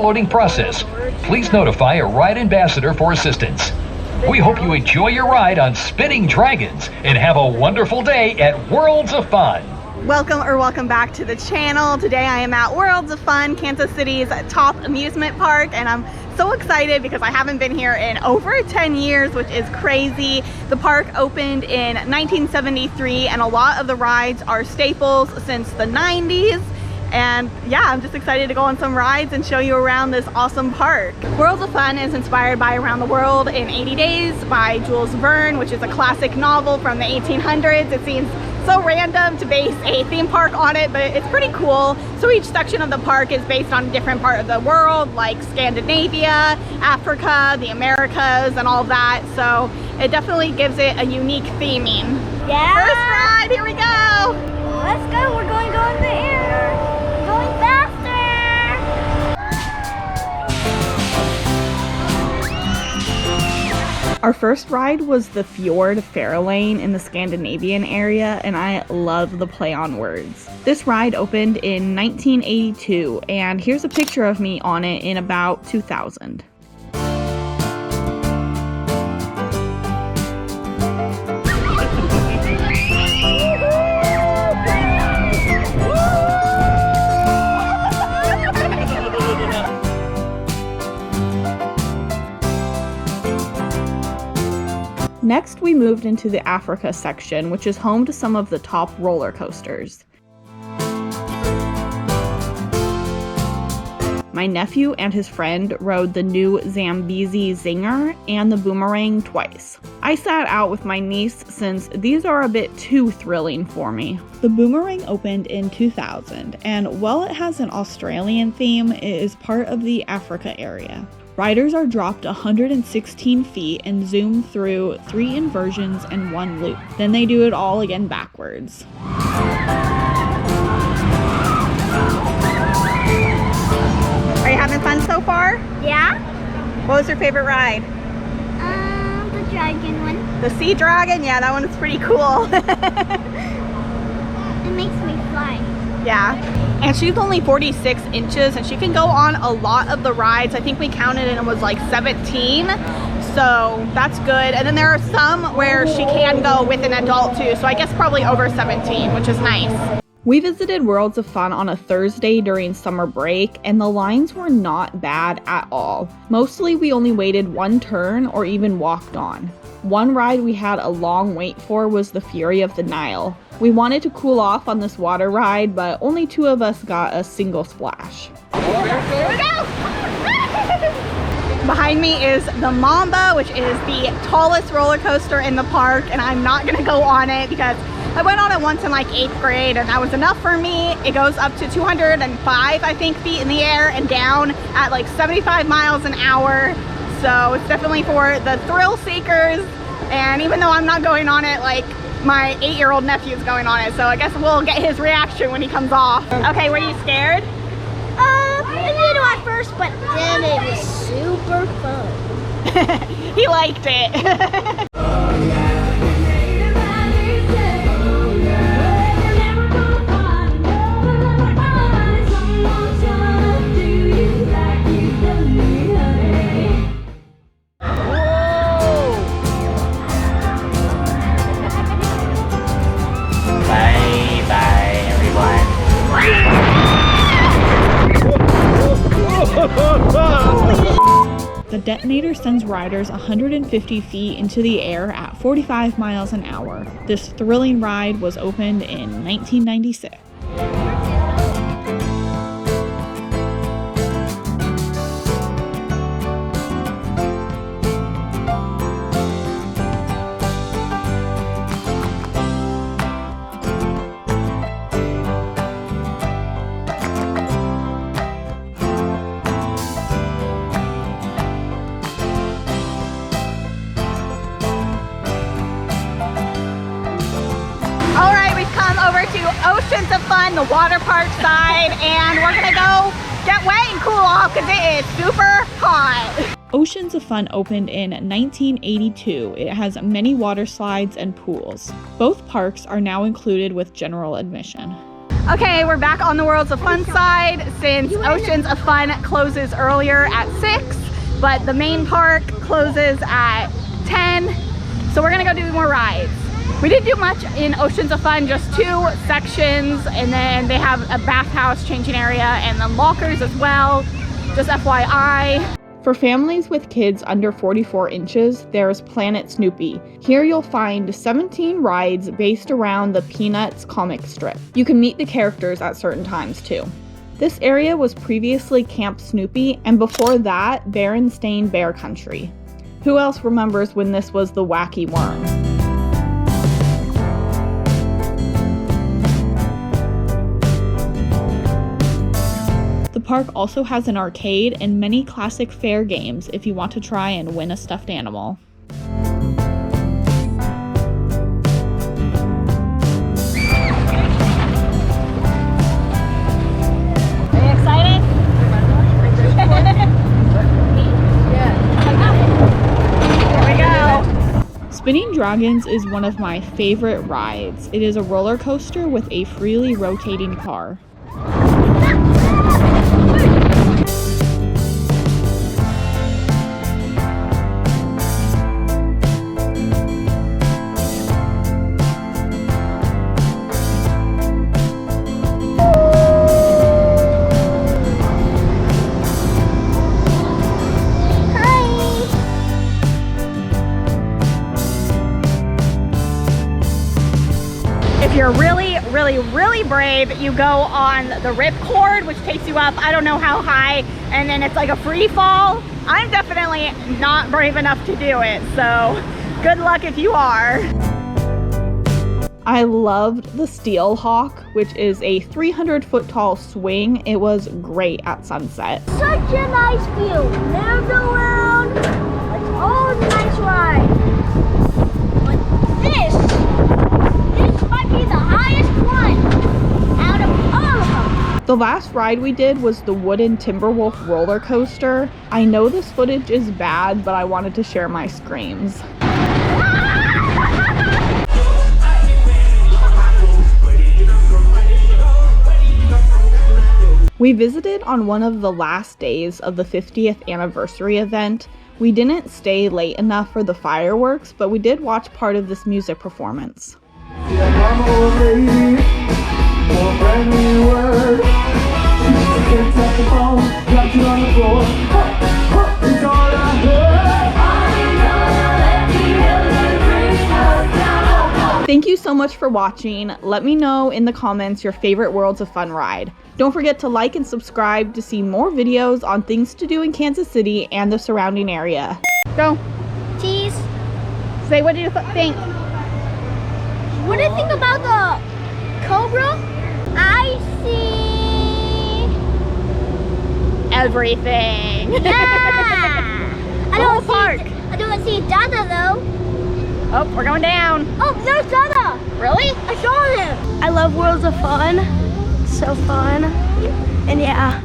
loading process. Please notify a ride ambassador for assistance. We hope you enjoy your ride on Spinning Dragons and have a wonderful day at Worlds of Fun. Welcome back to the channel. Today I am at Worlds of Fun, Kansas City's top amusement park, and I'm so excited because I haven't been here in over 10 years, which is crazy. The park opened in 1973 and a lot of the rides are staples since the 90s. And yeah, I'm just excited to go on some rides and show you around this awesome park. Worlds of Fun is inspired by Around the World in 80 Days by Jules Verne, which is a classic novel from the 1800s. It seems so random to base a theme park on it, but it's pretty cool. So each section of the park is based on a different part of the world, like Scandinavia, Africa, the Americas, and all that. So it definitely gives it a unique theming. Yeah. First ride, here we go. Let's go. We're going to go in the air. Going faster. Our first ride was the Fjord Fairlane in the Scandinavian area, and I love the play on words. This ride opened in 1982, and here's a picture of me on it in about 2000. Next, we moved into the Africa section, which is home to some of the top roller coasters. My nephew and his friend rode the new Zambezi Zinger and the Boomerang twice. I sat out with my niece since these are a bit too thrilling for me. The Boomerang opened in 2000, and while it has an Australian theme, it is part of the Africa area. Riders are dropped 116 feet and zoom through 3 inversions and 1 loop. Then they do it all again backwards. Are you having fun so far? Yeah. What was your favorite ride? The dragon one. The Sea Dragon? Yeah, that one is pretty cool. It makes me fly. Yeah. And she's only 46 inches and she can go on a lot of the rides. I think we counted and it was like 17. So that's good. And then there are some where she can go with an adult too. So I guess probably over 17, which is nice. We visited Worlds of Fun on a Thursday during summer break, and the lines were not bad at all. Mostly we only waited one turn or even walked on. One ride we had a long wait for was the Fury of the Nile. We wanted to cool off on this water ride, but only 2 of us got a single splash. Here we go! Behind me is the Mamba, which is the tallest roller coaster in the park, and I'm not gonna go on it because I went on it once in like 8th grade and that was enough for me. It goes up to 205, I think, feet in the air and down at like 75 miles an hour. So it's definitely for the thrill seekers. And even though I'm not going on it, like my 8-year-old nephew's going on it. So I guess we'll get his reaction when he comes off. Okay, were you scared? A little at first, but then it was super fun. He liked it. The detonator sends riders 150 feet into the air at 45 miles an hour. This thrilling ride was opened in 1996. Oceans of Fun, the water park side, and we're gonna go get wet and cool off because it is super hot. Oceans of Fun opened in 1982. It has many water slides and pools. Both parks are now included with general admission. Okay, we're back on the Worlds of Fun side since Oceans of Fun closes earlier at 6, but the main park closes at 10. So we're gonna go do more rides. We didn't do much in Oceans of Fun, just 2 sections, and then they have a bathhouse changing area and then lockers as well, just FYI. For families with kids under 44 inches, there's Planet Snoopy. Here you'll find 17 rides based around the Peanuts comic strip. You can meet the characters at certain times too. This area was previously Camp Snoopy, and before that, Berenstain Bear Country. Who else remembers when this was the Wacky Worm? The park also has an arcade and many classic fair games if you want to try and win a stuffed animal. Are you excited? Here we go. Spinning Dragons is one of my favorite rides. It is a roller coaster with a freely rotating car. If you're really brave, you go on the ripcord, which takes you up, I don't know how high, and then it's like a free fall. I'm definitely not brave enough to do it, so good luck if you are. I loved the Steel Hawk, which is a 300-foot tall swing. It was great at sunset. Such a nice view. Merry-go-round. It's all a nice ride. But this might be the highest one out of all of them. The last ride we did was the wooden Timberwolf roller coaster. I know this footage is bad, but I wanted to share my screams. We visited on one of the last days of the 50th anniversary event. We didn't stay late enough for the fireworks, but we did watch part of this music performance. Thank you so much for watching. Let me know in the comments your favorite Worlds of Fun ride. Don't forget to like and subscribe to see more videos on things to do in Kansas City and the surrounding area. Go. Cheese. Say, what do you think? What do you think about the Cobra? I see Everything. Yeah. I don't see Dada though. Oh, we're going down. Oh, there's Dada. Really? I saw him. I love Worlds of Fun. So fun. And yeah.